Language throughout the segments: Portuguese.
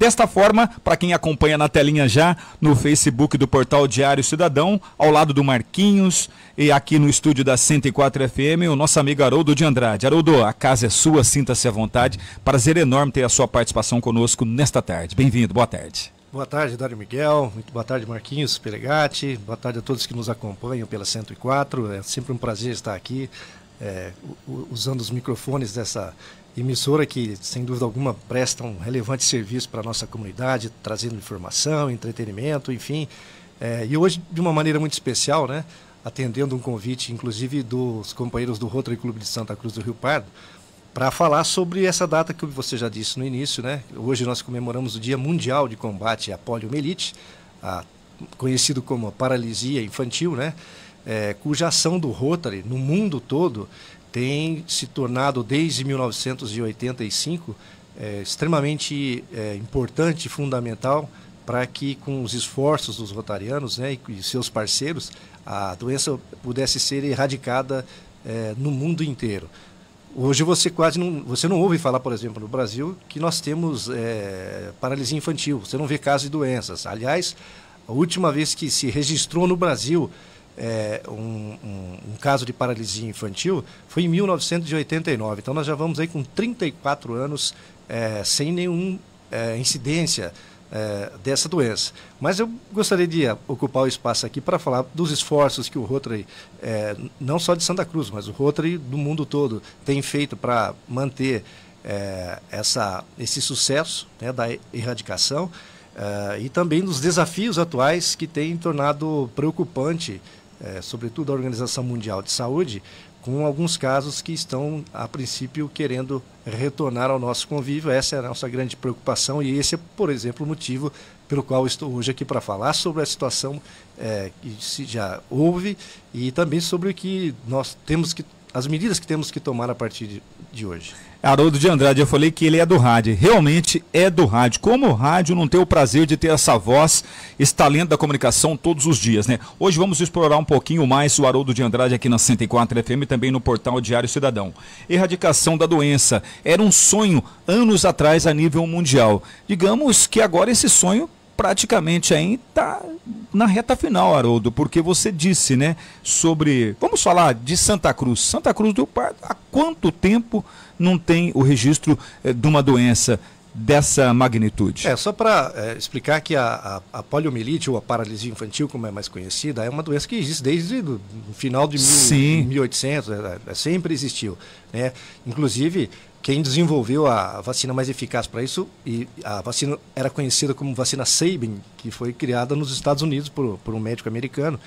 desta forma, para quem acompanha na telinha já, no Facebook do Portal Diário Cidadão, ao lado do Marquinhos e aqui no estúdio da 104 FM, o nosso amigo Haroldo de Andrade. Haroldo, a casa é sua, sinta-se à vontade. Prazer enorme ter a sua participação conosco nesta tarde. Bem-vindo, boa tarde. Boa tarde, Dário Miguel, muito boa tarde, Marquinhos Pelegatti, boa tarde a todos que nos acompanham pela 104, é sempre um prazer estar aqui, usando os microfones dessa emissora que, sem dúvida alguma, presta um relevante serviço para a nossa comunidade, trazendo informação, entretenimento, enfim, e hoje de uma maneira muito especial, né, atendendo um convite, inclusive, dos companheiros do Rotary Clube de Santa Cruz do Rio Pardo, para falar sobre essa data que você já disse no início, né? Hoje nós comemoramos o Dia Mundial de Combate à Poliomielite, conhecido como paralisia infantil, né? Cuja ação do Rotary no mundo todo tem se tornado, desde 1985, extremamente importante e fundamental para que, com os esforços dos rotarianos, né, e seus parceiros, a doença pudesse ser erradicada no mundo inteiro. Hoje você não ouve falar, por exemplo, no Brasil, que nós temos paralisia infantil. Você não vê casos de doenças. Aliás, a última vez que se registrou no Brasil um caso de paralisia infantil foi em 1989. Então nós já vamos aí com 34 anos sem nenhuma incidência dessa doença. Mas eu gostaria de ocupar o espaço aqui para falar dos esforços que o Rotary, não só de Santa Cruz, mas o Rotary do mundo todo tem feito para manter esse sucesso, né, da erradicação, e também dos desafios atuais que têm tornado preocupante, sobretudo a Organização Mundial de Saúde, com alguns casos que estão, a princípio, querendo retornar ao nosso convívio. Essa é a nossa grande preocupação e esse é, por exemplo, o motivo pelo qual estou hoje aqui para falar sobre a situação que se já houve e também sobre o que nós temos que, as medidas que temos que tomar a partir de hoje. Haroldo de Andrade, eu falei que ele é do rádio, realmente é do rádio. Como o rádio não tem o prazer de ter essa voz, esse talento da comunicação todos os dias, né? Hoje vamos explorar um pouquinho mais o Haroldo de Andrade aqui na 104 FM e também no portal Diário Cidadão. Erradicação da doença era um sonho anos atrás a nível mundial. Digamos que agora esse sonho praticamente ainda está na reta final, Haroldo, porque você disse, né, sobre... Vamos falar de Santa Cruz. Santa Cruz do Rio Pardo, há quanto tempo não tem o registro de uma doença dessa magnitude? Só para explicar que a poliomielite, ou a paralisia infantil, como é mais conhecida, é uma doença que existe desde o final de 1800, sempre existiu, né? Inclusive, quem desenvolveu a vacina mais eficaz para isso, e a vacina era conhecida como vacina Sabin, que foi criada nos Estados Unidos por um médico americano,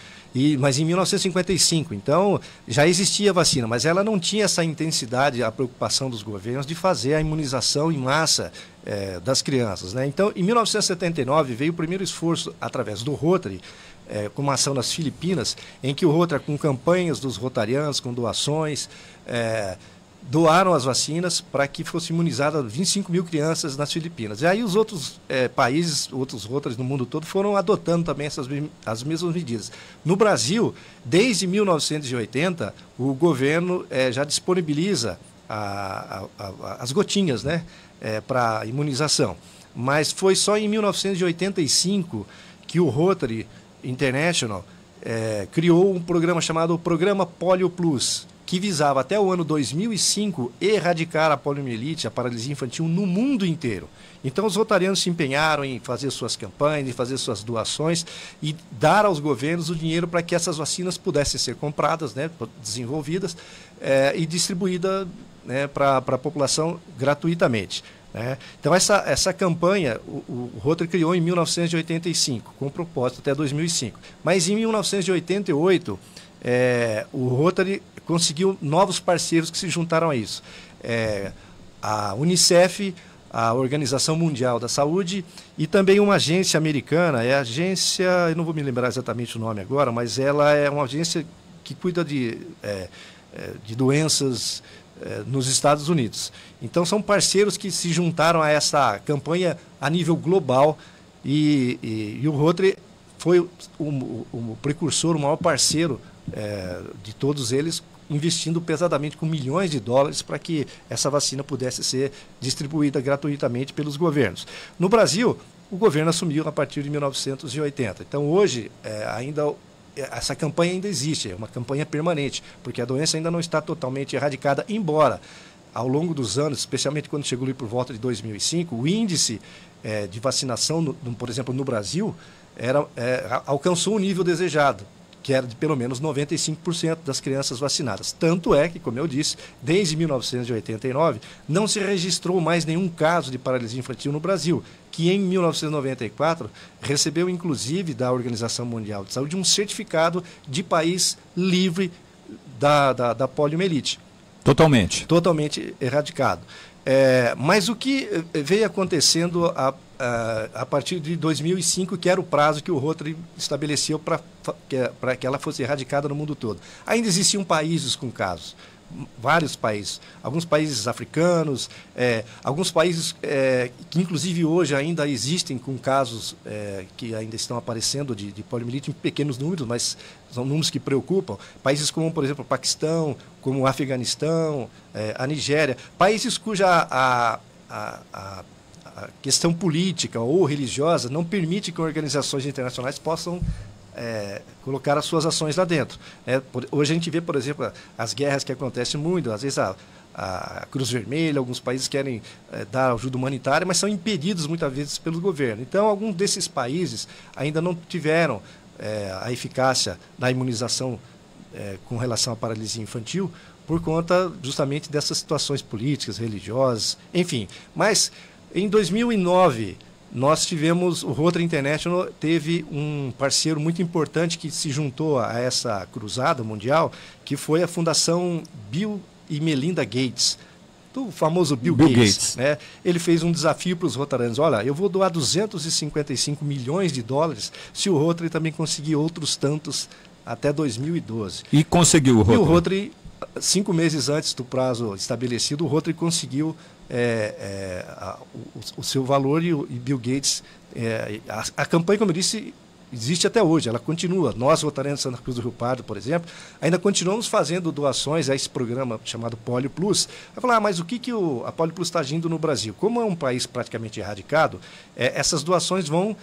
mas em 1955. Então, já existia a vacina, mas ela não tinha essa intensidade, a preocupação dos governos de fazer a imunização em massa das crianças, né? Então, em 1979, veio o primeiro esforço através do Rotary, com uma ação nas Filipinas, em que o Rotary, com campanhas dos rotarianos, com doações, doaram as vacinas para que fossem imunizadas 25 mil crianças nas Filipinas. E aí os outros países, outros Rotarys no mundo todo, foram adotando também as mesmas medidas. No Brasil, desde 1980, o governo já disponibiliza as gotinhas, né, para imunização. Mas foi só em 1985 que o Rotary International criou um programa chamado Programa Polio Plus, que visava até o ano 2005 erradicar a poliomielite, a paralisia infantil no mundo inteiro. Então os rotarianos se empenharam em fazer suas campanhas, em fazer suas doações e dar aos governos o dinheiro para que essas vacinas pudessem ser compradas, né, desenvolvidas e distribuídas, né, para a população gratuitamente, né? Então essa campanha o Rotary criou em 1985, com propósito até 2005. Mas em 1988, o Rotary conseguiu novos parceiros que se juntaram a isso. A Unicef, a Organização Mundial da Saúde e também uma agência americana, eu não vou me lembrar exatamente o nome agora, mas ela é uma agência que cuida de doenças nos Estados Unidos. Então são parceiros que se juntaram a essa campanha a nível global e o Rotary foi o precursor, o maior parceiro de todos eles, investindo pesadamente com milhões de dólares para que essa vacina pudesse ser distribuída gratuitamente pelos governos. No Brasil, o governo assumiu a partir de 1980. Então, hoje, essa campanha ainda existe, é uma campanha permanente, porque a doença ainda não está totalmente erradicada, embora, ao longo dos anos, especialmente quando chegou ali por volta de 2005, o índice de vacinação, por exemplo, no Brasil, alcançou o nível desejado, que era de pelo menos 95% das crianças vacinadas. Tanto é que, como eu disse, desde 1989, não se registrou mais nenhum caso de paralisia infantil no Brasil, que em 1994 recebeu, inclusive, da Organização Mundial de Saúde, um certificado de país livre da poliomielite. Totalmente. Totalmente erradicado. Mas o que veio acontecendo a partir de 2005, que era o prazo que o Rotary estabeleceu para que ela fosse erradicada no mundo todo. Ainda existiam países com casos, vários países, alguns países africanos, alguns países que inclusive hoje ainda existem com casos que ainda estão aparecendo de poliomielite em pequenos números, mas são números que preocupam. Países como, por exemplo, o Paquistão, como o Afeganistão, a Nigéria, países cuja a questão política ou religiosa não permite que organizações internacionais possam colocar as suas ações lá dentro. Hoje a gente vê, por exemplo, as guerras que acontecem muito, às vezes a Cruz Vermelha, alguns países querem dar ajuda humanitária, mas são impedidos muitas vezes pelo governo. Então, alguns desses países ainda não tiveram a eficácia da imunização com relação à paralisia infantil, por conta justamente dessas situações políticas, religiosas, enfim. Mas em 2009, nós tivemos, o Rotary International teve um parceiro muito importante que se juntou a essa cruzada mundial, que foi a Fundação Bill e Melinda Gates, do famoso Bill Gates. Né? Ele fez um desafio para os rotarianos: olha, eu vou doar 255 milhões de dólares se o Rotary também conseguir outros tantos até 2012. E conseguiu o Rotary? E o Rotary, 5 meses antes do prazo estabelecido, o Rotary conseguiu o seu valor, e Bill Gates, a campanha, como eu disse, existe até hoje, ela continua. Nós, rotarianos de Santa Cruz do Rio Pardo, por exemplo, ainda continuamos fazendo doações a esse programa chamado Polio Plus. Vai falar, mas o que a Polio Plus está agindo no Brasil? Como é um país praticamente erradicado, essas doações vão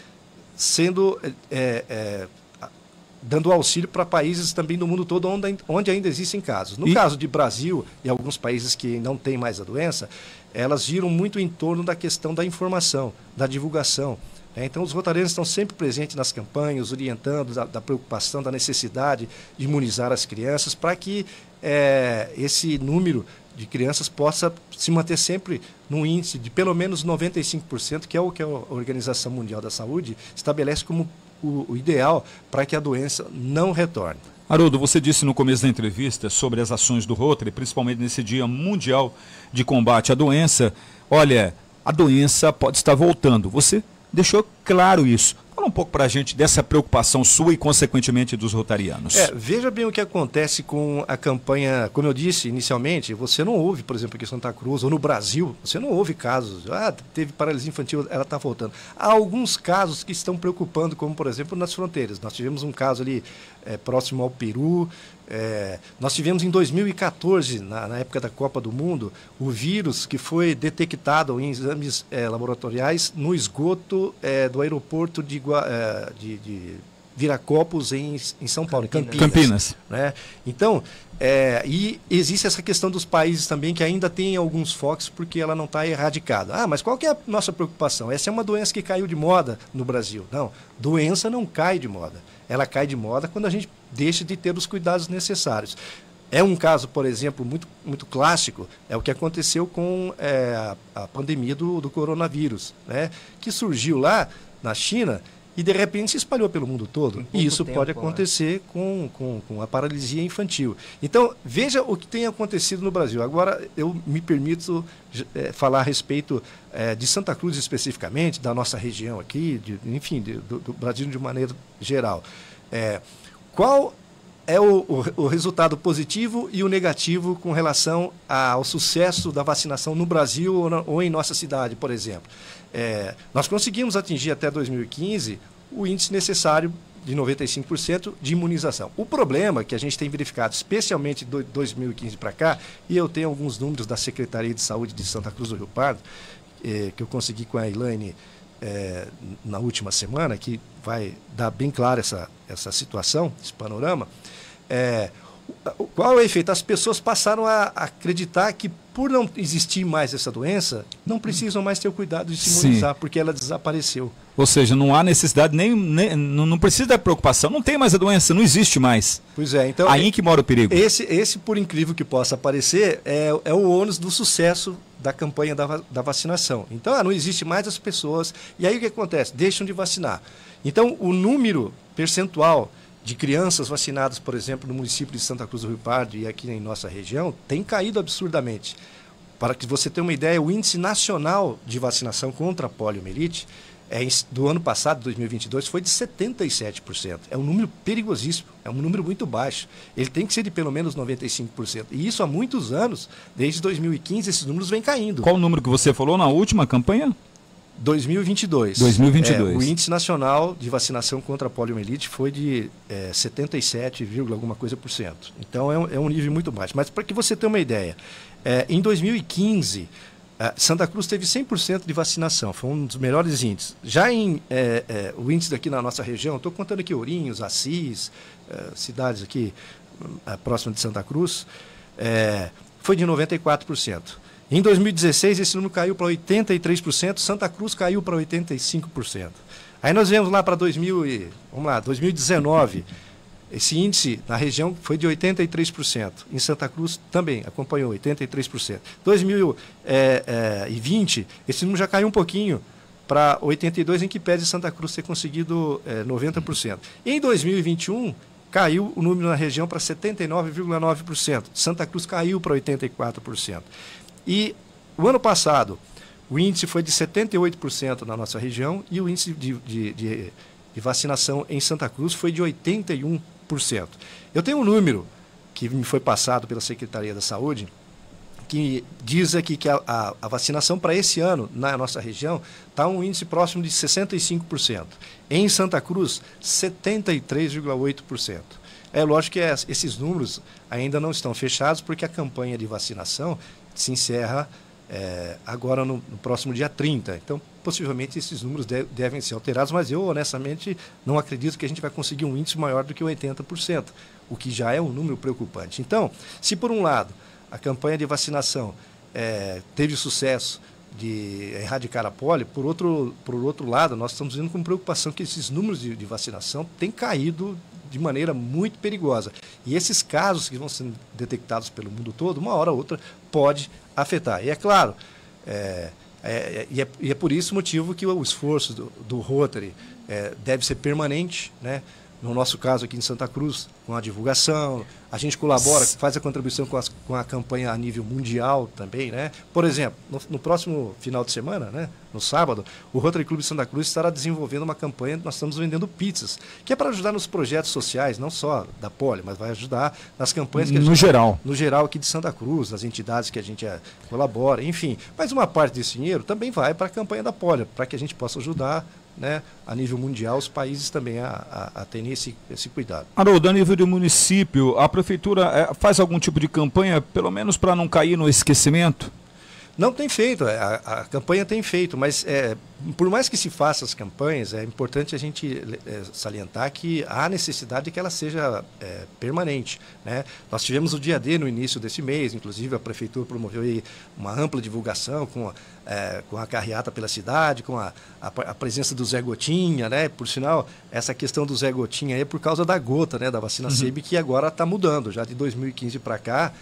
sendo dando auxílio para países também do mundo todo onde ainda existem casos. No caso de Brasil e alguns países que não têm mais a doença, elas giram muito em torno da questão da informação, da divulgação. Então, os rotarianos estão sempre presentes nas campanhas, orientando da preocupação, da necessidade de imunizar as crianças, para que esse número de crianças possa se manter sempre num índice de pelo menos 95%, que é o que a Organização Mundial da Saúde estabelece como o ideal para que a doença não retorne. Haroldo, você disse no começo da entrevista sobre as ações do Rotary, principalmente nesse Dia Mundial de Combate à Doença. Olha, a doença pode estar voltando. Você deixou claro isso. Fala um pouco para a gente dessa preocupação sua e, consequentemente, dos rotarianos. Veja bem o que acontece com a campanha. Como eu disse inicialmente, você não ouve, por exemplo, aqui em Santa Cruz ou no Brasil, você não ouve casos. Teve paralisia infantil, ela está voltando. Há alguns casos que estão preocupando, como, por exemplo, nas fronteiras. Nós tivemos um caso ali próximo ao Peru. Nós tivemos em 2014, na época da Copa do Mundo, o vírus que foi detectado em exames laboratoriais no esgoto do aeroporto de Viracopos, em São Paulo, em Campinas. Né? Então, e existe essa questão dos países também que ainda tem alguns focos porque ela não está erradicada. Mas qual que é a nossa preocupação? Essa é uma doença que caiu de moda no Brasil. Não, doença não cai de moda. Ela cai de moda quando a gente deixa de ter os cuidados necessários. É um caso, por exemplo, muito, muito clássico, é o que aconteceu com a pandemia do coronavírus, né? Que surgiu lá na China e de repente se espalhou pelo mundo todo. E isso pode acontecer com a paralisia infantil. Então, veja o que tem acontecido no Brasil. Agora, eu me permito falar a respeito de Santa Cruz especificamente, da nossa região aqui, enfim, do Brasil de maneira geral. Qual é o resultado positivo e o negativo com relação ao sucesso da vacinação no Brasil ou em nossa cidade, por exemplo. Nós conseguimos atingir até 2015 o índice necessário de 95% de imunização. O problema que a gente tem verificado, especialmente de 2015 para cá, e eu tenho alguns números da Secretaria de Saúde de Santa Cruz do Rio Pardo, que eu consegui com a Elaine na última semana, que vai dar bem clara essa situação, esse panorama. Qual é o efeito? As pessoas passaram a acreditar que, por não existir mais essa doença, não precisam mais ter o cuidado de se imunizar, porque ela desapareceu. Ou seja, não há necessidade, não precisa da preocupação, não tem mais a doença, não existe mais. Pois é, então... Aí que mora o perigo. Esse, por incrível que possa parecer, é o ônus do sucesso da campanha da vacinação. Então, não existe mais as pessoas. E aí o que acontece? Deixam de vacinar. Então, o número percentual de crianças vacinadas, por exemplo, no município de Santa Cruz do Rio Pardo e aqui em nossa região, tem caído absurdamente. Para que você tenha uma ideia, o índice nacional de vacinação contra a poliomielite do ano passado, 2022, foi de 77%. É um número perigosíssimo, é um número muito baixo. Ele tem que ser de pelo menos 95%. E isso há muitos anos, desde 2015, esses números vêm caindo. Qual o número que você falou na última campanha? 2022. 2022. O índice nacional de vacinação contra a poliomielite foi de 77, alguma coisa por cento. Então é um nível muito baixo. Mas para que você tenha uma ideia, em 2015, Santa Cruz teve 100% de vacinação, foi um dos melhores índices. Já o índice daqui na nossa região, estou contando aqui Ourinhos, Assis, cidades aqui próximas de Santa Cruz, foi de 94%. Em 2016, esse número caiu para 83%, Santa Cruz caiu para 85%. Aí nós viemos lá para 2019, esse índice na região foi de 83%. Em Santa Cruz também acompanhou 83%. 2020, esse número já caiu um pouquinho para 82%, em que pese Santa Cruz ter conseguido 90%. Em 2021, caiu o número na região para 79,9%. Santa Cruz caiu para 84%. E o ano passado, o índice foi de 78% na nossa região e o índice de vacinação em Santa Cruz foi de 81%. Eu tenho um número que me foi passado pela Secretaria da Saúde, que diz aqui que a vacinação para esse ano, na nossa região, está um índice próximo de 65%. Em Santa Cruz, 73,8%. É lógico que esses números ainda não estão fechados, porque a campanha de vacinação se encerra agora no próximo dia 30. Então, possivelmente, esses números devem ser alterados, mas eu, honestamente, não acredito que a gente vai conseguir um índice maior do que 80%, o que já é um número preocupante. Então, se por um lado a campanha de vacinação teve sucesso de erradicar a polio, por outro lado, nós estamos vendo com preocupação que esses números de vacinação têm caído de maneira muito perigosa. E esses casos que vão sendo detectados pelo mundo todo, uma hora ou outra, pode afetar. E é claro, é por isso o motivo que o esforço do Rotary deve ser permanente, né? No nosso caso aqui em Santa Cruz, com a divulgação, a gente colabora, faz a contribuição com a campanha a nível mundial também, né? Por exemplo, no próximo final de semana, né, no sábado, o Rotary Clube de Santa Cruz estará desenvolvendo uma campanha, nós estamos vendendo pizzas, que é para ajudar nos projetos sociais, não só da polio, mas vai ajudar nas campanhas que a gente... No geral aqui de Santa Cruz, nas entidades que a gente colabora, enfim. Mas uma parte desse dinheiro também vai para a campanha da polio, para que a gente possa ajudar, né, a nível mundial, os países também a terem esse cuidado. Haroldo, a nível do município, a prefeitura faz algum tipo de campanha, pelo menos para não cair no esquecimento? Não tem feito, a campanha tem feito, mas por mais que se faça as campanhas, é importante a gente salientar que há necessidade de que ela seja permanente, né? Nós tivemos o Dia D no início desse mês, inclusive a prefeitura promoveu aí uma ampla divulgação com a carreata pela cidade, com a presença do Zé Gotinha, né? Por sinal, essa questão do Zé Gotinha é por causa da gota, né, da vacina SEB, que agora está mudando, já de 2015 para cá.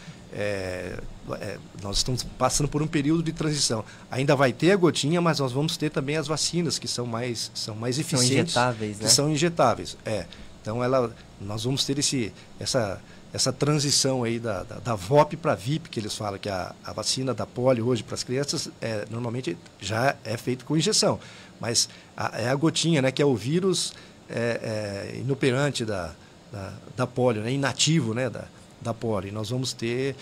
Nós estamos passando por um período de transição. Ainda vai ter a gotinha, mas nós vamos ter também as vacinas, que são mais eficientes. São injetáveis, né? Que são injetáveis. Então, nós vamos ter essa transição aí da VOP para VIP, que eles falam, que a vacina da polio hoje para as crianças normalmente já é feita com injeção. Mas a gotinha, né, que é o vírus inoperante da polio, né, inativo, né, da polio. E nós vamos ter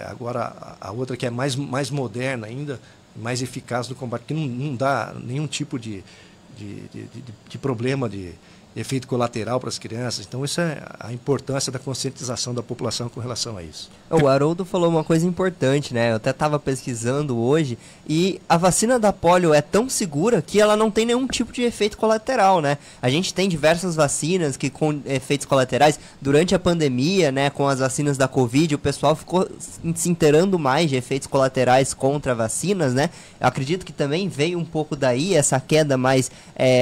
agora a outra que é mais moderna ainda, mais eficaz no combate, que não dá nenhum tipo de problema de efeito colateral para as crianças. Então, isso é a importância da conscientização da população com relação a isso. O Haroldo falou uma coisa importante, né? Eu até estava pesquisando hoje, e a vacina da polio é tão segura que ela não tem nenhum tipo de efeito colateral, né? A gente tem diversas vacinas que com efeitos colaterais durante a pandemia, né? Com as vacinas da Covid, o pessoal ficou se inteirando mais de efeitos colaterais contra vacinas, né? Eu acredito que também veio um pouco daí essa queda mais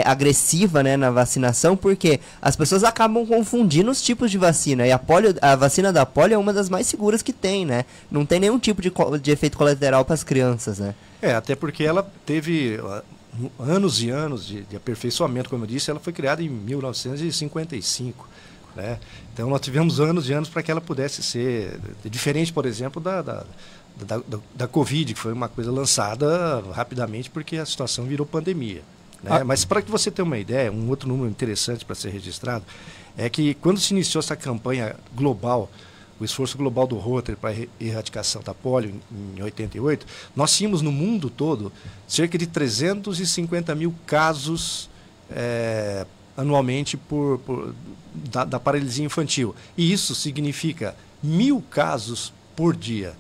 agressiva, né, na vacinação, porque as pessoas acabam confundindo os tipos de vacina, e a vacina da polio é uma das mais seguras que tem, né? Não tem nenhum tipo de efeito colateral para as crianças, né? Até porque ela teve anos e anos de aperfeiçoamento, como eu disse, ela foi criada em 1955, né? Então nós tivemos anos e anos para que ela pudesse ser diferente, por exemplo, da Covid, que foi uma coisa lançada rapidamente porque a situação virou pandemia, né? Mas para que você tenha uma ideia, um outro número interessante para ser registrado é que quando se iniciou essa campanha global, o esforço global do Rotary para a erradicação da polio em 88, nós tínhamos no mundo todo cerca de 350 mil casos anualmente da paralisia infantil. E isso significa 1.000 casos por dia,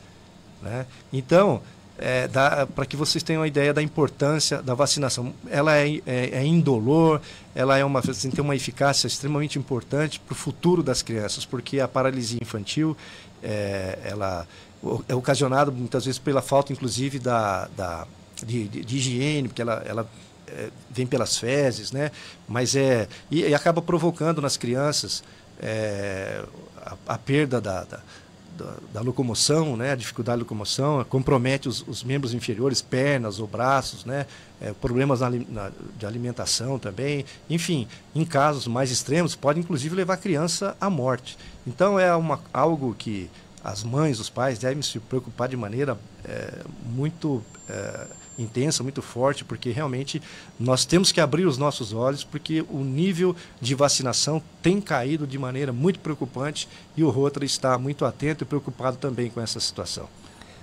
né? Então, para que vocês tenham uma ideia da importância da vacinação. Ela é indolor, ela tem uma eficácia extremamente importante para o futuro das crianças, porque a paralisia infantil ela é ocasionada muitas vezes pela falta, inclusive, de higiene, porque ela vem pelas fezes, né? Mas e acaba provocando nas crianças a perda da locomoção, né, a dificuldade de locomoção, compromete os membros inferiores, pernas ou braços, né, problemas de alimentação também. Enfim, em casos mais extremos, pode inclusive levar a criança à morte. Então é algo que as mães, os pais devem se preocupar de maneira muito intensa, muito forte, porque realmente nós temos que abrir os nossos olhos, porque o nível de vacinação tem caído de maneira muito preocupante e o Rotary está muito atento e preocupado também com essa situação.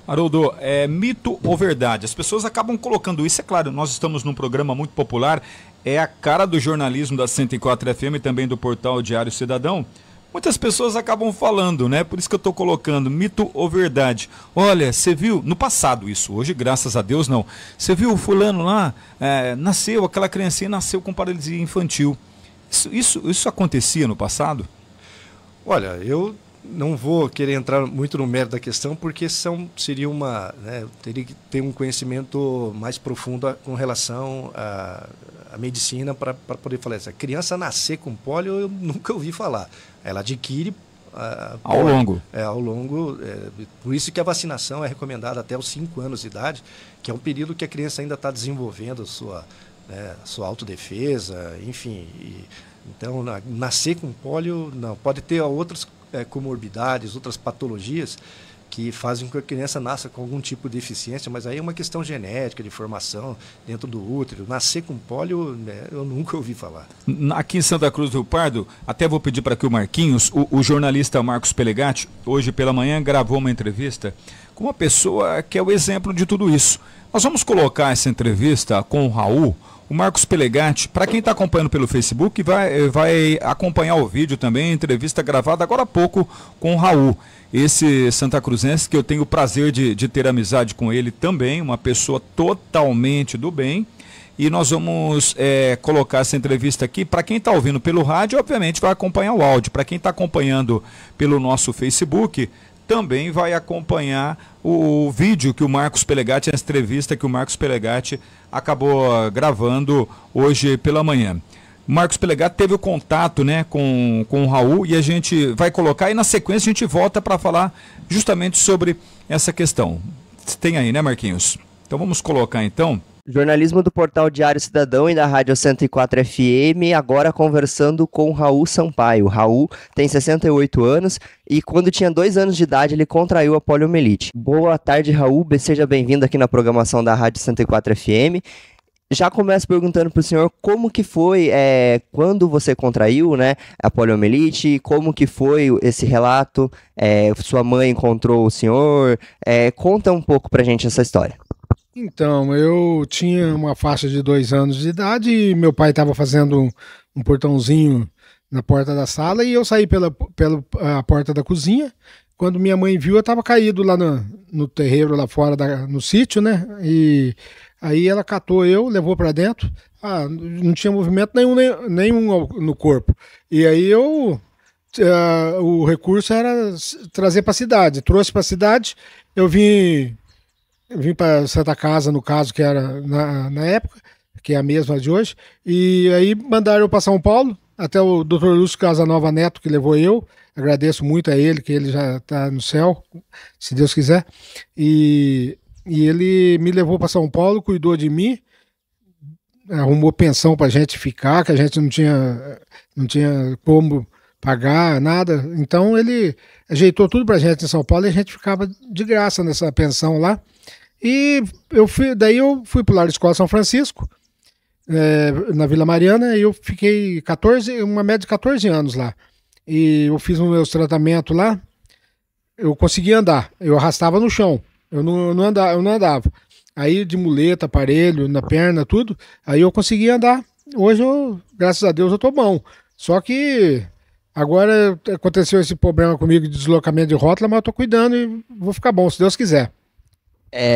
Haroldo, mito ou verdade? As pessoas acabam colocando isso, é claro, nós estamos num programa muito popular, é a cara do jornalismo da 104 FM e também do portal Diário Cidadão. Muitas pessoas acabam falando, né? Por isso que eu estou colocando mito ou verdade. Olha, você viu, no passado isso, hoje graças a Deus não. Você viu o fulano lá, nasceu, aquela criancinha nasceu com paralisia infantil. Isso acontecia no passado? Olha, eu não vou querer entrar muito no mérito da questão, porque seria teria que ter um conhecimento mais profundo com relação à medicina para poder falar isso. A criança nascer com polio eu nunca ouvi falar. Ela adquire ao longo. Ao longo. Por isso que a vacinação é recomendada até os 5 anos de idade, que é um período que a criança ainda está desenvolvendo sua autodefesa, enfim. Então, nascer com polio, não. Pode ter outras comorbidades, outras patologias que fazem com que a criança nasça com algum tipo de deficiência, mas aí é uma questão genética, de formação dentro do útero. Nascer com polio, eu nunca ouvi falar. Aqui em Santa Cruz do Rio Pardo, até vou pedir para que o Marquinhos, o jornalista Marcos Pelegatti, hoje pela manhã gravou uma entrevista com uma pessoa que é o exemplo de tudo isso. Nós vamos colocar essa entrevista com o Raul. O Marcos Pelegatti, para quem está acompanhando pelo Facebook, vai acompanhar o vídeo também, a entrevista gravada agora há pouco com o Raul, esse Santa Cruzense que eu tenho o prazer de ter amizade com ele também, uma pessoa totalmente do bem. E nós vamos colocar essa entrevista aqui. Para quem está ouvindo pelo rádio, obviamente vai acompanhar o áudio. Para quem está acompanhando pelo nosso Facebook, também vai acompanhar o vídeo que o Marcos Pelegatti, a entrevista que o Marcos Pelegatti acabou gravando hoje pela manhã. O Marcos Pelegatti teve o contato, né, com o Raul, e a gente vai colocar e na sequência a gente volta para falar justamente sobre essa questão. Tem aí, né, Marquinhos? Então vamos colocar então. Jornalismo do portal Diário Cidadão e da Rádio 104 FM, agora conversando com o Raul Sampaio. O Raul tem 68 anos e quando tinha 2 anos de idade ele contraiu a poliomielite. Boa tarde, Raul, seja bem-vindo aqui na programação da Rádio 104 FM. já começo perguntando para o senhor como que foi, quando você contraiu, né, a poliomielite, como que foi esse relato, sua mãe encontrou o senhor, conta um pouco para a gente essa história. Então, eu tinha uma faixa de 2 anos de idade e meu pai estava fazendo um portãozinho na porta da sala e eu saí pela a porta da cozinha. Quando minha mãe viu, eu estava caído lá no terreiro, lá fora, no sítio, né? E aí ela catou eu, levou para dentro. Não tinha movimento nenhum no corpo. E aí o recurso era trazer para a cidade. Trouxe para a cidade, eu vim para Santa Casa, no caso, que era na época, que é a mesma de hoje, e aí mandaram eu para São Paulo, até o Dr. Lúcio Casanova Neto, que levou eu, agradeço muito a ele, que ele já está no céu, se Deus quiser, e ele me levou para São Paulo, cuidou de mim, arrumou pensão para a gente ficar, que a gente não tinha como pagar nada, então ele ajeitou tudo para a gente em São Paulo e a gente ficava de graça nessa pensão lá. E daí eu fui para o Lar Escola São Francisco, na Vila Mariana, e eu fiquei uma média de 14 anos lá. E eu fiz os meus tratamentos lá, eu consegui andar, eu arrastava no chão, eu não andava. Aí de muleta, aparelho, na perna, tudo, aí eu consegui andar. Hoje, graças a Deus, eu tô bom. Só que agora aconteceu esse problema comigo de deslocamento de rótula, mas eu tô cuidando e vou ficar bom, se Deus quiser.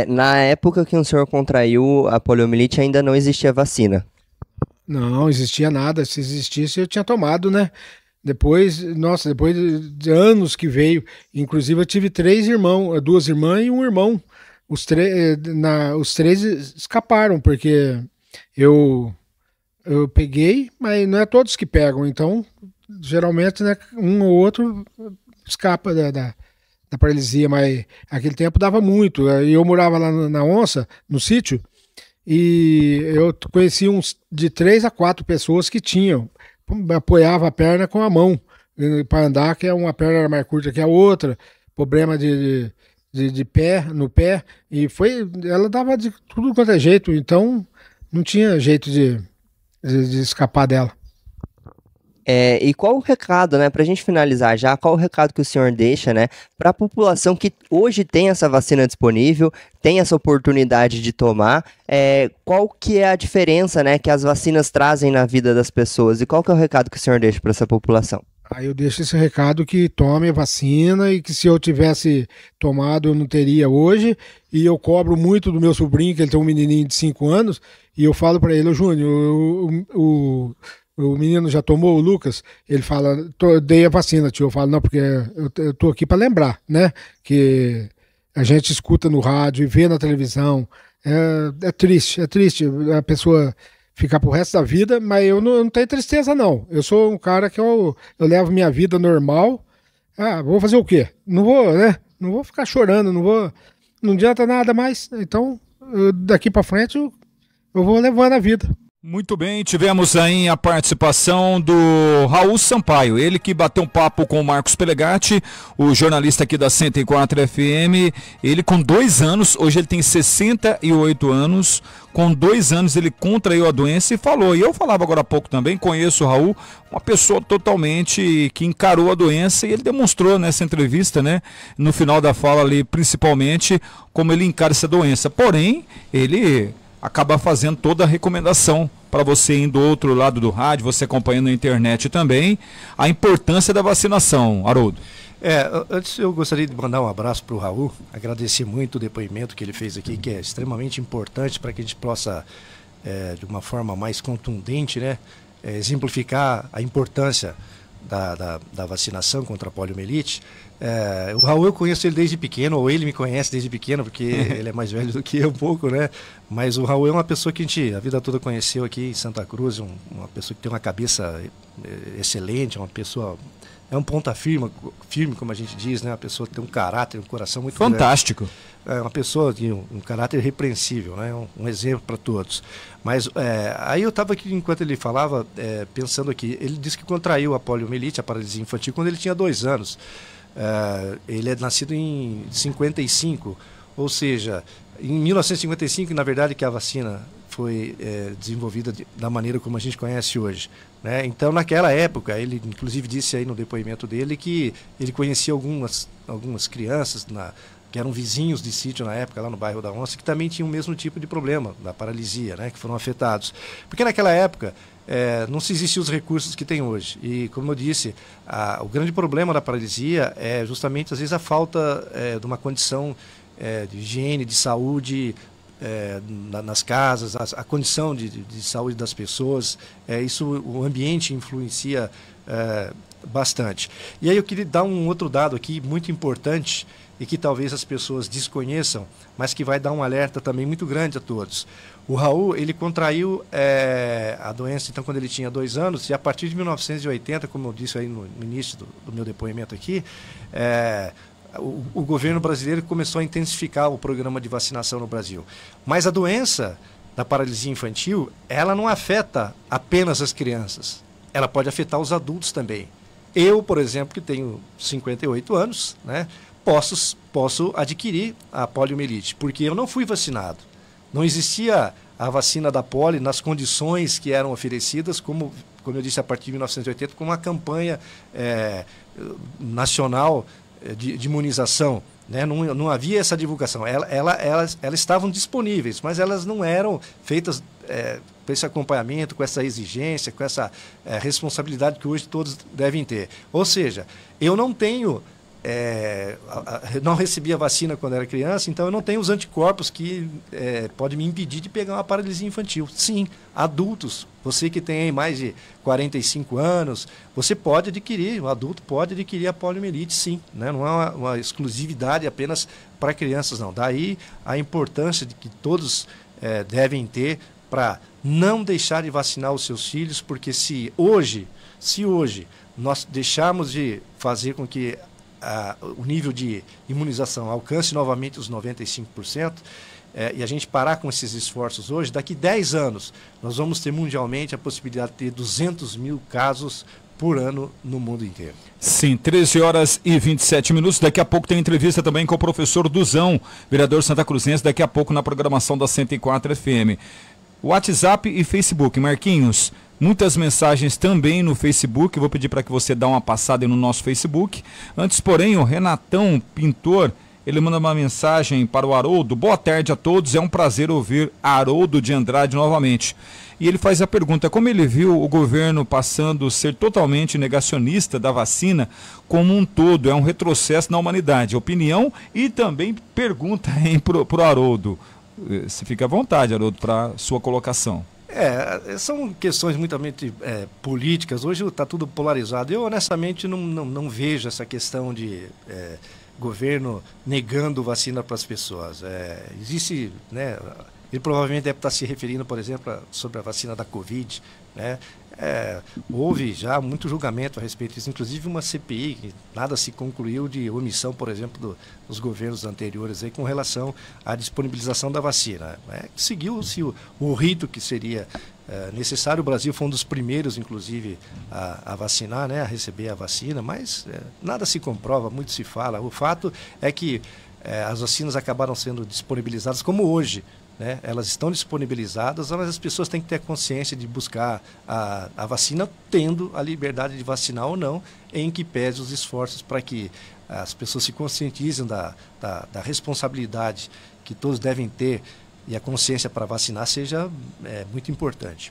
Na época que o senhor contraiu a poliomielite, ainda não existia vacina? Não existia nada. Se existisse, eu tinha tomado, né? Depois de anos que veio, inclusive eu tive 3 irmãos, 2 irmãs e um irmão. Os 3 escaparam, porque eu peguei, mas não é todos que pegam. Então, geralmente, né, um ou outro escapa da paralisia, mas aquele tempo dava muito. Eu morava lá na Onça, no sítio, e eu conheci de 3 a 4 pessoas que apoiava a perna com a mão para andar, que uma perna era mais curta que a outra, problema de pé, no pé, e ela dava de tudo quanto é jeito, então não tinha jeito de escapar dela. E qual o recado, né, para a gente finalizar já, qual o recado que o senhor deixa, né, para a população que hoje tem essa vacina disponível, tem essa oportunidade de tomar, qual que é a diferença, né, que as vacinas trazem na vida das pessoas e qual que é o recado que o senhor deixa para essa população? Aí eu deixo esse recado que tome a vacina e que se eu tivesse tomado eu não teria hoje, e eu cobro muito do meu sobrinho, que ele tem um menininho de 5 anos, e eu falo para ele: Júnior, o menino já tomou, o Lucas? Ele fala: dei a vacina, tio. Eu falo: não, porque eu tô aqui para lembrar, né? Que a gente escuta no rádio e vê na televisão. É triste a pessoa ficar pro resto da vida, mas eu não tenho tristeza, não. Eu sou um cara que eu levo minha vida normal. Vou fazer o quê? Não vou, né? Não vou ficar chorando, não adianta nada mais. Então, daqui para frente, eu vou levando a vida. Muito bem, tivemos aí a participação do Raul Sampaio, ele que bateu um papo com o Marcos Pelegatti, o jornalista aqui da 104 FM, ele com 2 anos, hoje ele tem 68 anos, com 2 anos ele contraiu a doença e falou, e eu falava agora há pouco também, conheço o Raul, uma pessoa totalmente que encarou a doença, e ele demonstrou nessa entrevista, né, no final da fala ali, principalmente, como ele encara essa doença, porém, ele acaba fazendo toda a recomendação para você indo do outro lado do rádio, você acompanhando na internet também, a importância da vacinação, Haroldo. Antes eu gostaria de mandar um abraço para o Raul, agradecer muito o depoimento que ele fez aqui, que é extremamente importante para que a gente possa, de uma forma mais contundente, né, exemplificar a importância da vacinação contra a poliomielite. O Raul, eu conheço ele desde pequeno, ou ele me conhece desde pequeno, porque ele é mais velho do que eu um pouco, né? Mas o Raul é uma pessoa que a gente a vida toda conheceu aqui em Santa Cruz, uma pessoa que tem uma cabeça excelente, uma pessoa, é um ponta firme, como a gente diz, né? Uma pessoa que tem um caráter, um coração muito fantástico. Grande. É uma pessoa de um caráter irrepreensível, né? Um exemplo para todos. Mas aí eu estava aqui, enquanto ele falava, pensando aqui, ele disse que contraiu a poliomielite, a paralisia infantil, quando ele tinha 2 anos. Ele é nascido em 55, ou seja, em 1955, na verdade, que a vacina foi desenvolvida da maneira como a gente conhece hoje, né? Então, naquela época, ele inclusive disse aí no depoimento dele que ele conhecia algumas crianças que eram vizinhos de sítio na época, lá no bairro da Onça, que também tinham o mesmo tipo de problema, da paralisia, né? Que foram afetados. Porque naquela época não se existiam os recursos que tem hoje. E, como eu disse, o grande problema da paralisia é justamente, às vezes, a falta de uma condição de higiene, de saúde nas casas, a condição de saúde das pessoas. O ambiente influencia bastante. E aí eu queria dar um outro dado aqui muito importante e que talvez as pessoas desconheçam, mas que vai dar um alerta também muito grande a todos. O Raul, ele contraiu a doença então quando ele tinha 2 anos, e a partir de 1980, como eu disse aí no início do meu depoimento aqui, o governo brasileiro começou a intensificar o programa de vacinação no Brasil. Mas a doença da paralisia infantil, ela não afeta apenas as crianças, ela pode afetar os adultos também. Eu, por exemplo, que tenho 58 anos, né, posso adquirir a poliomielite, porque eu não fui vacinado. Não existia a vacina da polio nas condições que eram oferecidas, como eu disse, a partir de 1980, com uma campanha nacional de imunização, né? Não havia essa divulgação. Elas estavam disponíveis, mas elas não eram feitas com esse acompanhamento, com essa exigência, com essa responsabilidade que hoje todos devem ter. Ou seja, eu não tenho... não recebi a vacina quando era criança, então eu não tenho os anticorpos que podem me impedir de pegar uma paralisia infantil. Sim, adultos, você que tem mais de 45 anos, você pode adquirir, o adulto pode adquirir a poliomielite, sim, né? Não é uma exclusividade apenas para crianças, não. Daí a importância de que todos devem ter para não deixar de vacinar os seus filhos, porque se hoje nós deixarmos de fazer com que o nível de imunização alcance novamente os 95%, e a gente parar com esses esforços hoje, daqui 10 anos nós vamos ter mundialmente a possibilidade de ter 200 mil casos por ano no mundo inteiro. Sim, 13h27. Daqui a pouco tem entrevista também com o professor Duzão, vereador santacruzense, daqui a pouco na programação da 104 FM. WhatsApp e Facebook. Marquinhos, muitas mensagens também no Facebook. Vou pedir para que você dê uma passada no nosso Facebook. Antes, porém, o Renatão Pintor, ele manda uma mensagem para o Haroldo. Boa tarde a todos, é um prazer ouvir Haroldo de Andrade novamente. E ele faz a pergunta, como ele viu o governo passando a ser totalmente negacionista da vacina como um todo, é um retrocesso na humanidade. Opinião e também pergunta para o Haroldo. Você fica à vontade, Haroldo, para sua colocação. São questões muito políticas. Hoje está tudo polarizado. Eu, honestamente, não vejo essa questão de governo negando vacina para as pessoas. Existe, né, ele provavelmente deve estar se referindo, por exemplo, sobre a vacina da Covid, né? Houve já muito julgamento a respeito disso, inclusive uma CPI, que nada se concluiu de omissão, por exemplo, dos governos anteriores aí, com relação à disponibilização da vacina. Seguiu-se o rito que seria necessário. O Brasil foi um dos primeiros, inclusive, a vacinar, né, a receber a vacina, mas nada se comprova, muito se fala. O fato é que as vacinas acabaram sendo disponibilizadas como hoje, né? Elas estão disponibilizadas, mas as pessoas têm que ter a consciência de buscar a vacina, tendo a liberdade de vacinar ou não, em que pese os esforços para que as pessoas se conscientizem da responsabilidade que todos devem ter, e a consciência para vacinar seja muito importante.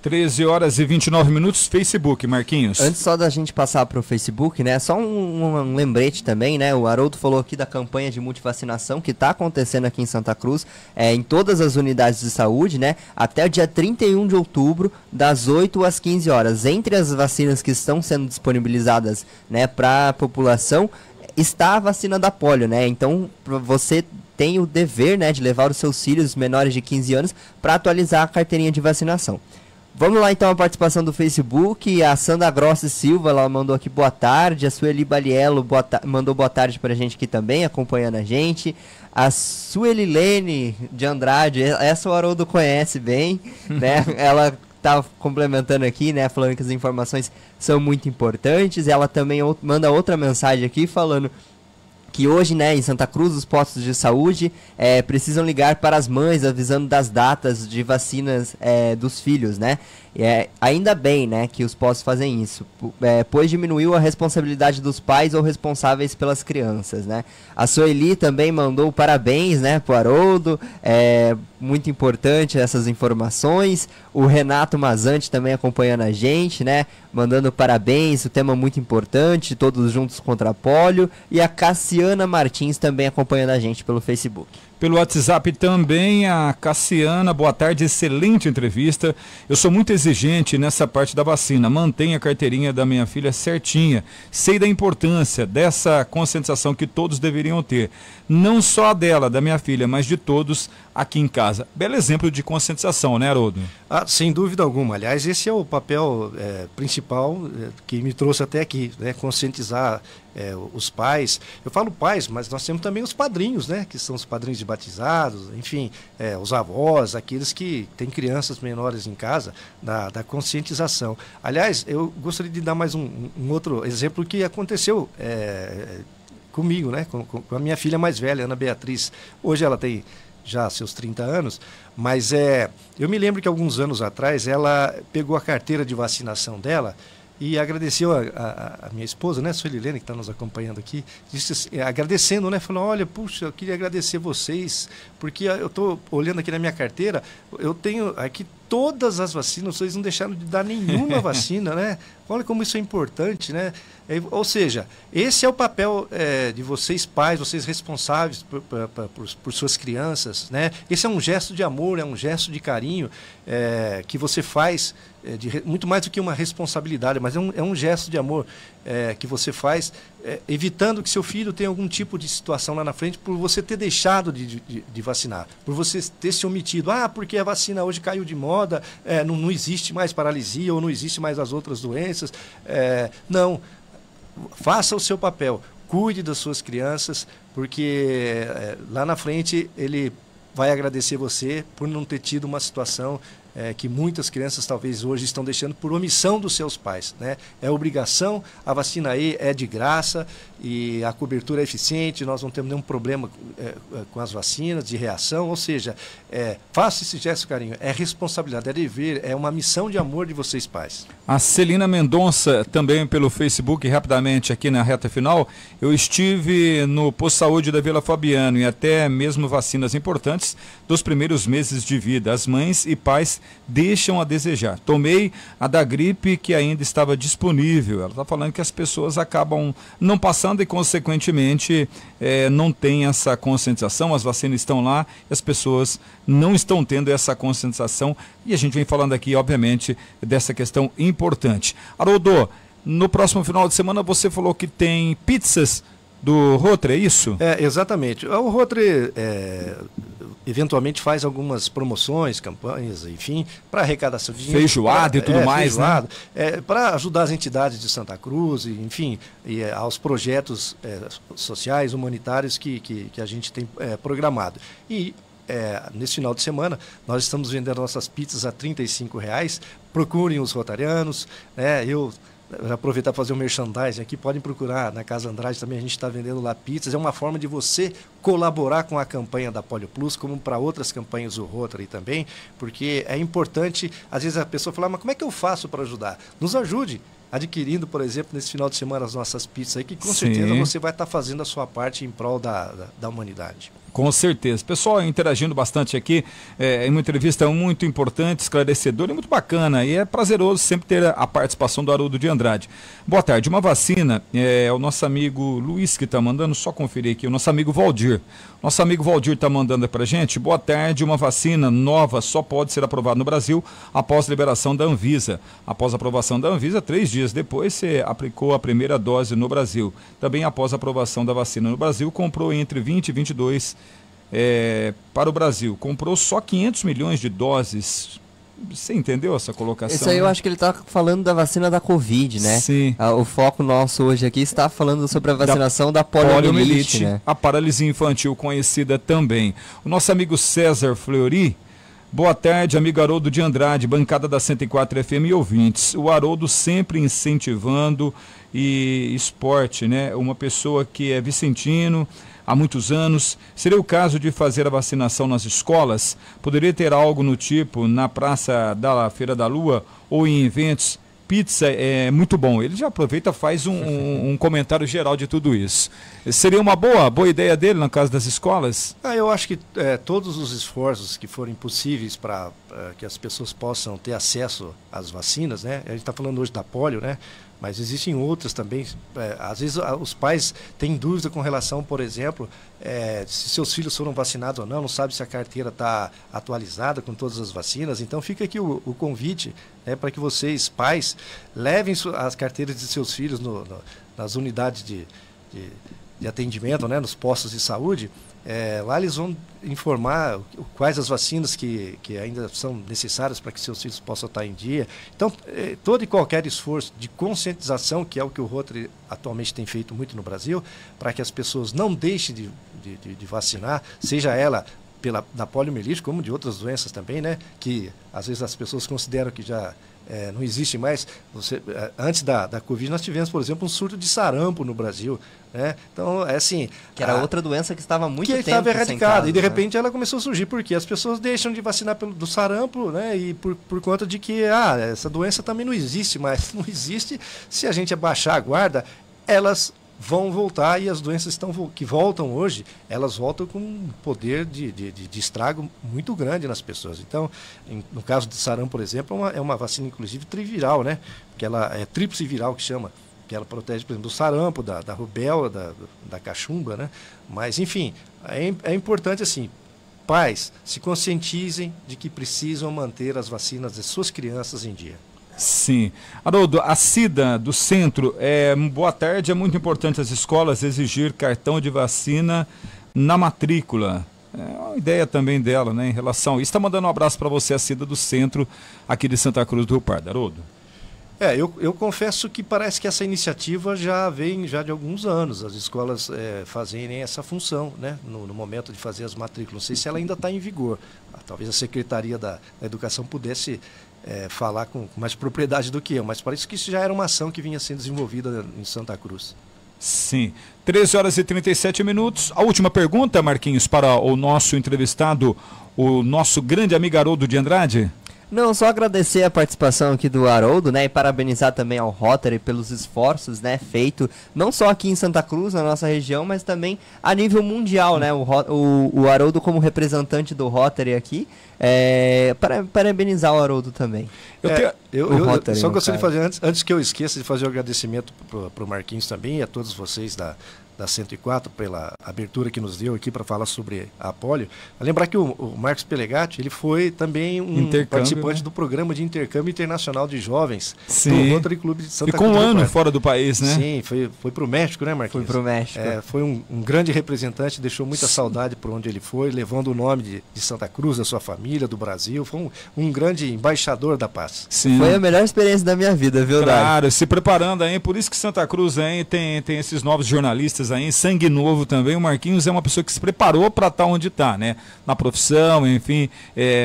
13h29, Facebook, Marquinhos. Antes só da gente passar para o Facebook, né, só um lembrete também, né, o Haroldo falou aqui da campanha de multivacinação que está acontecendo aqui em Santa Cruz, em todas as unidades de saúde, né, até o dia 31 de outubro, das 8 às 15 horas. Entre as vacinas que estão sendo disponibilizadas, né, para a população, está a vacina da polio, né, então você tem o dever, né, de levar os seus filhos menores de 15 anos para atualizar a carteirinha de vacinação. Vamos lá então a participação do Facebook. A Sandra Grossi Silva, ela mandou aqui boa tarde. A Sueli Baliello mandou boa tarde pra gente aqui também, acompanhando a gente. A Suelilene de Andrade, essa o Haroldo conhece bem, né? Ela tá complementando aqui, né? Falando que as informações são muito importantes. Ela também manda outra mensagem aqui falando que hoje, né, em Santa Cruz, os postos de saúde precisam ligar para as mães avisando das datas de vacinas dos filhos, né? Ainda bem, né, que os postos fazem isso, pois diminuiu a responsabilidade dos pais ou responsáveis pelas crianças, né? A Sueli também mandou parabéns, né, pro Haroldo, muito importante essas informações. O Renato Mazante também acompanhando a gente, né, mandando parabéns, o tema muito importante, todos juntos contra a polio. E a Cassiana Martins também acompanhando a gente pelo Facebook. Pelo WhatsApp também, a Cassiana, boa tarde, excelente entrevista. Eu sou muito exigente nessa parte da vacina, mantenha a carteirinha da minha filha certinha. Sei da importância dessa conscientização que todos deveriam ter. Não só a dela, da minha filha, mas de todos aqui em casa. Belo exemplo de conscientização, né, Haroldo? Sem dúvida alguma. Aliás, esse é o papel principal que me trouxe até aqui, né? Conscientizar os pais. Eu falo pais, mas nós temos também os padrinhos, né? Que são os padrinhos de batizados, enfim, os avós, aqueles que têm crianças menores em casa, da conscientização. Aliás, eu gostaria de dar mais um outro exemplo que aconteceu comigo, né? Com a minha filha mais velha, Ana Beatriz. Hoje ela tem já seus 30 anos, mas eu me lembro que alguns anos atrás ela pegou a carteira de vacinação dela e agradeceu a minha esposa, né, Suelilene, que está nos acompanhando aqui, disse, agradecendo, né, falou, olha, puxa, eu queria agradecer vocês, porque eu estou olhando aqui na minha carteira, eu tenho aqui todas as vacinas, vocês não deixaram de dar nenhuma vacina, né? Olha como isso é importante, né? Ou seja, esse é o papel de vocês pais, vocês responsáveis por suas crianças, né? Esse é um gesto de amor, é um gesto de carinho que você faz, muito mais do que uma responsabilidade, mas é um gesto de amor que você faz, evitando que seu filho tenha algum tipo de situação lá na frente por você ter deixado de vacinar, por você ter se omitido. Porque a vacina hoje caiu de moda, não existe mais paralisia ou não existe mais as outras doenças. Não, faça o seu papel, cuide das suas crianças, porque lá na frente ele vai agradecer você por não ter tido uma situação que muitas crianças talvez hoje estão deixando por omissão dos seus pais, né? É obrigação, a vacina aí é de graça e a cobertura é eficiente, nós não temos nenhum problema com as vacinas, de reação, ou seja, faça esse gesto, carinho, é responsabilidade, é dever, é uma missão de amor de vocês pais. A Celina Mendonça, também pelo Facebook, rapidamente aqui na reta final, eu estive no posto de saúde da Vila Fabiano e até mesmo vacinas importantes dos primeiros meses de vida. As mães e pais deixam a desejar. Tomei a da gripe que ainda estava disponível. Ela está falando que as pessoas acabam não passando e, consequentemente, não tem essa conscientização. As vacinas estão lá e as pessoas não estão tendo essa conscientização. E a gente vem falando aqui, obviamente, dessa questão importante. Haroldo, no próximo final de semana você falou que tem pizzas do Rotary, é isso? Exatamente. O Rotary eventualmente faz algumas promoções, campanhas, enfim, para arrecadação de dinheiro. Feijoada e tudo mais, feijoada, né? Para ajudar as entidades de Santa Cruz, enfim, e aos projetos sociais, humanitários que a gente tem programado. E nesse final de semana, nós estamos vendendo nossas pizzas a R$35. Procurem os rotarianos, né? Eu aproveitar para fazer um merchandising aqui, podem procurar na Casa Andrade também, a gente está vendendo lá pizzas, é uma forma de você colaborar com a campanha da Polio Plus, como para outras campanhas do Rotary também, porque é importante, às vezes a pessoa fala, mas como é que eu faço para ajudar? Nos ajude, adquirindo, por exemplo, nesse final de semana as nossas pizzas aí, que com certeza você vai estar fazendo a sua parte em prol da humanidade. Com certeza. Pessoal interagindo bastante aqui, em uma entrevista muito importante, esclarecedora e muito bacana. E é prazeroso sempre ter a participação do Haroldo de Andrade. Boa tarde. Uma vacina, o nosso amigo Luiz que está mandando, só conferir aqui, o nosso amigo Valdir. Nosso amigo Valdir está mandando para a gente. Boa tarde. Uma vacina nova só pode ser aprovada no Brasil após liberação da Anvisa. Após a aprovação da Anvisa, 3 dias depois, você aplicou a primeira dose no Brasil. Também após a aprovação da vacina no Brasil, comprou entre 20 e 22 para o Brasil. Comprou só 500 milhões de doses. Você entendeu essa colocação? Isso aí eu acho que ele está falando da vacina da Covid, né? Sim. O foco nosso hoje aqui está falando sobre a vacinação da poliomielite, né? A paralisia infantil conhecida também. O nosso amigo César Fleury, Boa tarde, amigo Haroldo de Andrade, bancada da 104 FM e ouvintes. O Haroldo sempre incentivando e esporte, né? Uma pessoa que é vicentino há muitos anos. Seria o caso de fazer a vacinação nas escolas? Poderia ter algo no tipo na Praça da Feira da Lua ou em eventos? Pizza é muito bom. Ele já aproveita e faz um comentário geral de tudo isso. Seria uma boa ideia dele no caso das escolas? Eu acho que todos os esforços que forem possíveis para que as pessoas possam ter acesso às vacinas, né? A gente está falando hoje da polio, né? Mas existem outras também. Às vezes os pais têm dúvida com relação, por exemplo, se seus filhos foram vacinados ou não sabe se a carteira está atualizada com todas as vacinas. Então fica aqui o convite, né, para que vocês, pais, levem as carteiras de seus filhos nas unidades de atendimento, né, nos postos de saúde. Lá eles vão informar quais as vacinas que ainda são necessárias para que seus filhos possam estar em dia. Então, todo e qualquer esforço de conscientização, que é o que o Rotary atualmente tem feito muito no Brasil, para que as pessoas não deixem de vacinar, seja ela da poliomielite, como de outras doenças também, né? Que às vezes as pessoas consideram que já não existe mais. Antes da Covid, nós tivemos, por exemplo, um surto de sarampo no Brasil, né? Então, assim... Que era outra doença que estava há muito tempo estava erradicada, casos, e de repente ela começou a surgir, porque as pessoas deixam de vacinar do sarampo, né? E por conta de que essa doença também não existe mais. Não existe. Se a gente abaixar a guarda, elas vão voltar, e as doenças que voltam hoje, elas voltam com um poder de estrago muito grande nas pessoas. Então, no caso do sarampo, por exemplo, é uma vacina, inclusive, triviral, né? Porque ela é tríplice viral, que chama, que ela protege, por exemplo, do sarampo, da rubéola, da cachumba, né? Mas, enfim, é importante, assim, pais, se conscientizem de que precisam manter as vacinas de suas crianças em dia. Sim. Haroldo, a Cida do Centro, boa tarde, é muito importante as escolas exigir cartão de vacina na matrícula. É uma ideia também dela, né, em relação a isso. Está mandando um abraço para você, a Cida do Centro, aqui de Santa Cruz do Rio Pardo. Haroldo. Eu confesso que parece que essa iniciativa já vem de alguns anos, as escolas fazerem essa função, né, no momento de fazer as matrículas. Não sei se ela ainda está em vigor. Talvez a Secretaria da Educação pudesse falar com mais propriedade do que eu, mas parece que isso já era uma ação que vinha sendo desenvolvida em Santa Cruz. Sim. 13 horas e 37 minutos. A última pergunta, Marquinhos, para o nosso entrevistado, o nosso grande amigo Haroldo de Andrade. Não, só agradecer a participação aqui do Haroldo, né, e parabenizar também ao Rotary pelos esforços, né, feito não só aqui em Santa Cruz, na nossa região, mas também a nível mundial, né, o Haroldo como representante do Rotary aqui, parabenizar o Haroldo também. Eu só gostaria de fazer, antes que eu esqueça, de fazer o agradecimento para o Marquinhos também e a todos vocês da 104 pela abertura que nos deu aqui para falar sobre a polio. Lembrar que o Marcos Pelegatti, ele foi também um participante do programa de intercâmbio internacional de jovens do Rotary Clube de Santa Cruz. Ficou um ano fora do país, né? Sim, foi para o México, né, Marquinhos? Foi para o México. Foi um grande representante, deixou muita saudade por onde ele foi, levando o nome de Santa Cruz, da sua família, do Brasil. Foi um grande embaixador da paz. Sim. Foi a melhor experiência da minha vida, viu, Dário? Claro, se preparando aí, por isso que Santa Cruz aí tem esses novos jornalistas aí, sangue novo também. O Marquinhos é uma pessoa que se preparou para estar onde está, né? Na profissão, enfim,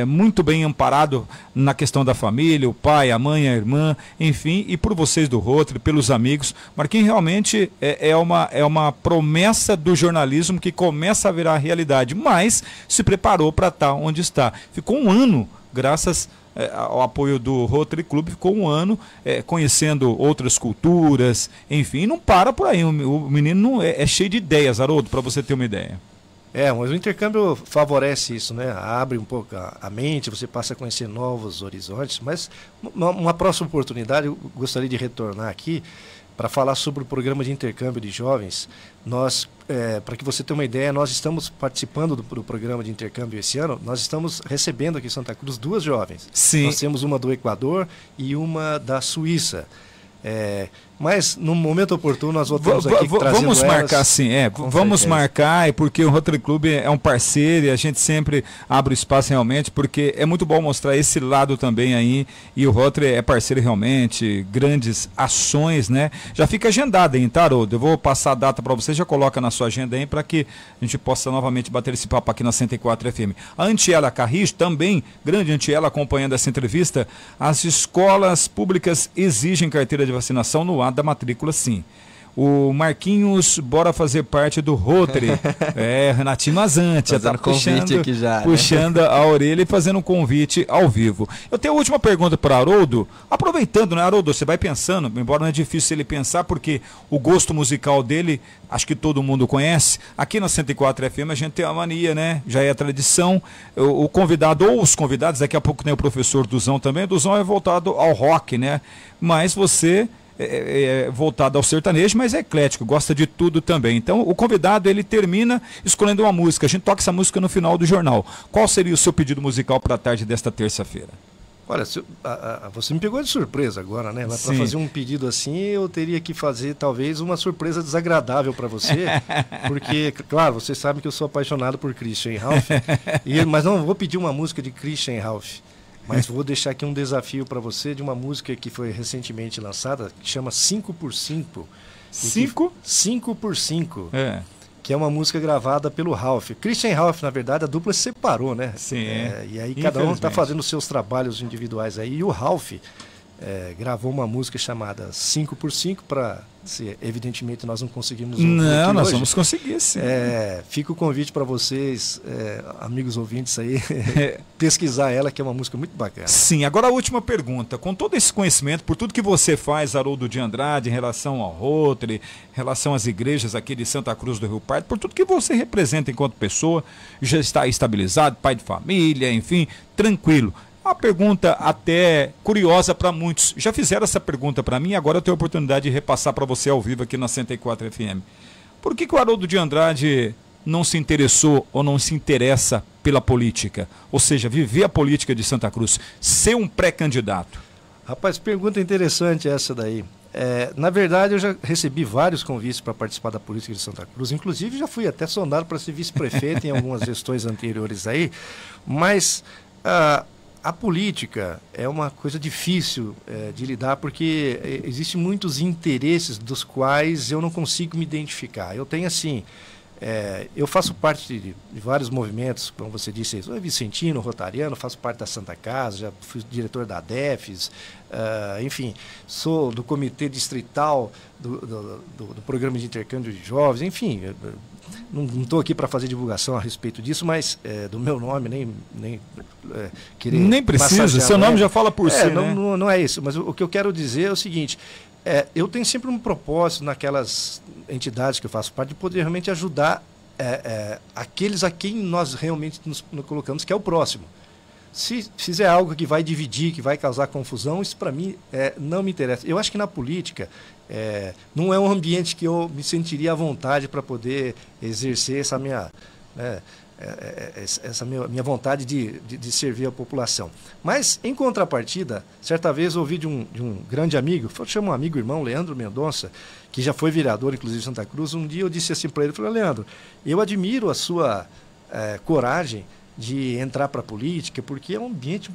muito bem amparado na questão da família, o pai, a mãe, a irmã, enfim, e por vocês do Rotary, pelos amigos. Marquinhos realmente é uma promessa do jornalismo que começa a virar realidade, mas se preparou para estar onde está. Ficou um ano, graças ao apoio do Rotary Club, ficou um ano conhecendo outras culturas, enfim, não para por aí. O menino é cheio de ideias, Haroldo, para você ter uma ideia. Mas o intercâmbio favorece isso, né? Abre um pouco a mente, você passa a conhecer novos horizontes, mas uma próxima oportunidade eu gostaria de retornar aqui para falar sobre o programa de intercâmbio de jovens. Nós, para que você tenha uma ideia, nós estamos participando do programa de intercâmbio esse ano. Nós estamos recebendo aqui em Santa Cruz 2 jovens. Sim. Nós temos uma do Equador e uma da Suíça. Mas no momento oportuno nós voltamos aqui trazendo vamos marcar elas, sim, vamos certeza. marcar, porque o Rotary Club é um parceiro e a gente sempre abre o espaço realmente, porque é muito bom mostrar esse lado também aí, e o Rotary é parceiro realmente, grandes ações, né? Já fica agendado aí, tá, Haroldo? Eu vou passar a data para você, já coloca na sua agenda aí, para que a gente possa novamente bater esse papo aqui na 104 FM. A Antiela Carris, também, grande Antiela, acompanhando essa entrevista, as escolas públicas exigem carteira de vacinação no ato da matrícula, sim. O Marquinhos, bora fazer parte do Rotary. Renatinho Mazante, já está puxando a orelha e fazendo um convite ao vivo. Eu tenho a última pergunta para Haroldo. Aproveitando, né, Haroldo? Você vai pensando, embora não é difícil ele pensar, porque o gosto musical dele, acho que todo mundo conhece. Aqui na 104 FM a gente tem a mania, né? Já é a tradição. O convidado, ou os convidados, daqui a pouco tem o professor Duzão também. O Duzão é voltado ao rock, né? Mas você voltado ao sertanejo, mas é eclético, gosta de tudo também. Então o convidado, ele termina escolhendo uma música, a gente toca essa música no final do jornal. Qual seria o seu pedido musical para a tarde desta terça-feira? Olha, você me pegou de surpresa agora, né? Para fazer um pedido assim, eu teria que fazer talvez uma surpresa desagradável para você, porque, claro, você sabe que eu sou apaixonado por Christian Ralph, mas não vou pedir uma música de Christian Ralph. Mas vou deixar aqui um desafio para você de uma música que foi recentemente lançada, que chama 5x5. 5x5, que é uma música gravada pelo Ralph. Christian Ralph, na verdade, a dupla se separou, né? Sim. E aí cada um está fazendo os seus trabalhos individuais aí. E o Ralph gravou uma música chamada 5x5 para... evidentemente nós não conseguimos não, nós hoje. Vamos conseguir sim. Fica o convite para vocês, amigos ouvintes aí, pesquisar ela, que é uma música muito bacana. Sim, agora a última pergunta, com todo esse conhecimento, por tudo que você faz, Haroldo de Andrade, em relação ao Rotary, em relação às igrejas aqui de Santa Cruz do Rio Pardo, por tudo que você representa enquanto pessoa, já está estabilizado, pai de família, enfim, tranquilo. Uma pergunta até curiosa para muitos. Já fizeram essa pergunta para mim, agora eu tenho a oportunidade de repassar para você ao vivo aqui na 104 FM. Por que o Haroldo de Andrade não se interessou ou não se interessa pela política? Ou seja, viver a política de Santa Cruz, ser um pré-candidato? Rapaz, pergunta interessante essa daí. Na verdade, eu já recebi vários convites para participar da política de Santa Cruz. Inclusive, já fui até sondado para ser vice-prefeito em algumas gestões anteriores aí. Mas... a política é uma coisa difícil de lidar, porque existem muitos interesses dos quais eu não consigo me identificar. Eu tenho assim, eu faço parte de vários movimentos, como você disse, eu sou vicentino, rotariano, faço parte da Santa Casa, já fui diretor da ADEFES, enfim, sou do comitê distrital do programa de intercâmbio de jovens, enfim... Não estou aqui para fazer divulgação a respeito disso, mas do meu nome, nem querer... Nem precisa, seu nome já fala por si, não, né? não é isso, mas o que eu quero dizer é o seguinte, eu tenho sempre um propósito naquelas entidades que eu faço parte de poder realmente ajudar aqueles a quem nós realmente nos colocamos, que é o próximo. Se fizer algo que vai dividir, que vai causar confusão, isso para mim não me interessa. Eu acho que na política não é um ambiente que eu me sentiria à vontade para poder exercer essa minha vontade de servir a população. Mas, em contrapartida, certa vez eu ouvi de um grande amigo, chama um amigo irmão, Leandro Mendonça, que já foi vereador, inclusive, de Santa Cruz. Um dia eu disse assim para ele, falei, Leandro, eu admiro a sua coragem de entrar para a política, porque é um ambiente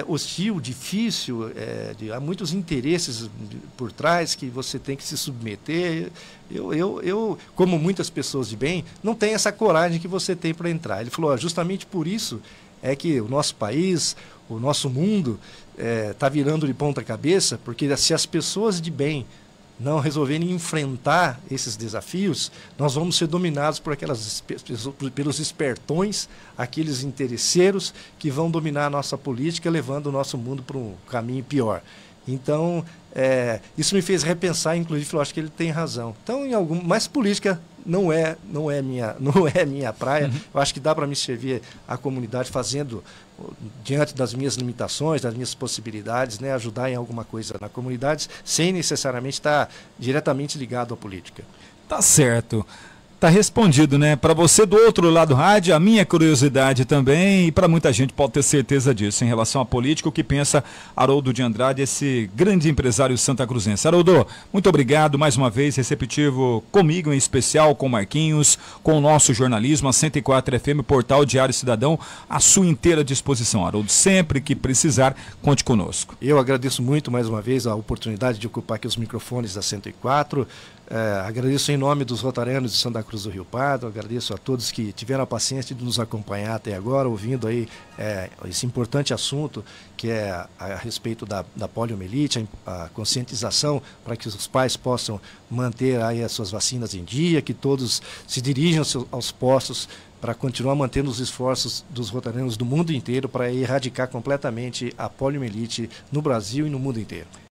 hostil, difícil, há muitos interesses por trás que você tem que se submeter. Eu, como muitas pessoas de bem, não tenho essa coragem que você tem para entrar. Ele falou, justamente por isso é que o nosso país, o nosso mundo está virando de ponta cabeça, porque se as pessoas de bem não resolverem enfrentar esses desafios, nós vamos ser dominados por pelos espertões, aqueles interesseiros que vão dominar a nossa política, levando o nosso mundo para um caminho pior. Então, isso me fez repensar, inclusive, eu acho que ele tem razão. Então, mas política não é minha praia. Uhum. Eu acho que dá para me servir a comunidade fazendo, diante das minhas limitações, das minhas possibilidades, né, ajudar em alguma coisa na comunidade, sem necessariamente estar diretamente ligado à política. Tá certo. Tá respondido, né? Para você do outro lado do rádio, a minha curiosidade também, e para muita gente pode ter certeza disso, em relação à política, o que pensa Haroldo de Andrade, esse grande empresário santacruzense. Haroldo, muito obrigado mais uma vez, receptivo comigo em especial, com Marquinhos, com o nosso jornalismo, a 104 FM, Portal Diário Cidadão, à sua inteira disposição. Haroldo, sempre que precisar, conte conosco. Eu agradeço muito mais uma vez a oportunidade de ocupar aqui os microfones da 104. Agradeço em nome dos rotarianos de Santa Cruz do Rio Pardo, agradeço a todos que tiveram a paciência de nos acompanhar até agora, ouvindo aí esse importante assunto que é a respeito da poliomielite, a conscientização para que os pais possam manter aí as suas vacinas em dia, que todos se dirijam aos postos para continuar mantendo os esforços dos rotarianos do mundo inteiro para erradicar completamente a poliomielite no Brasil e no mundo inteiro.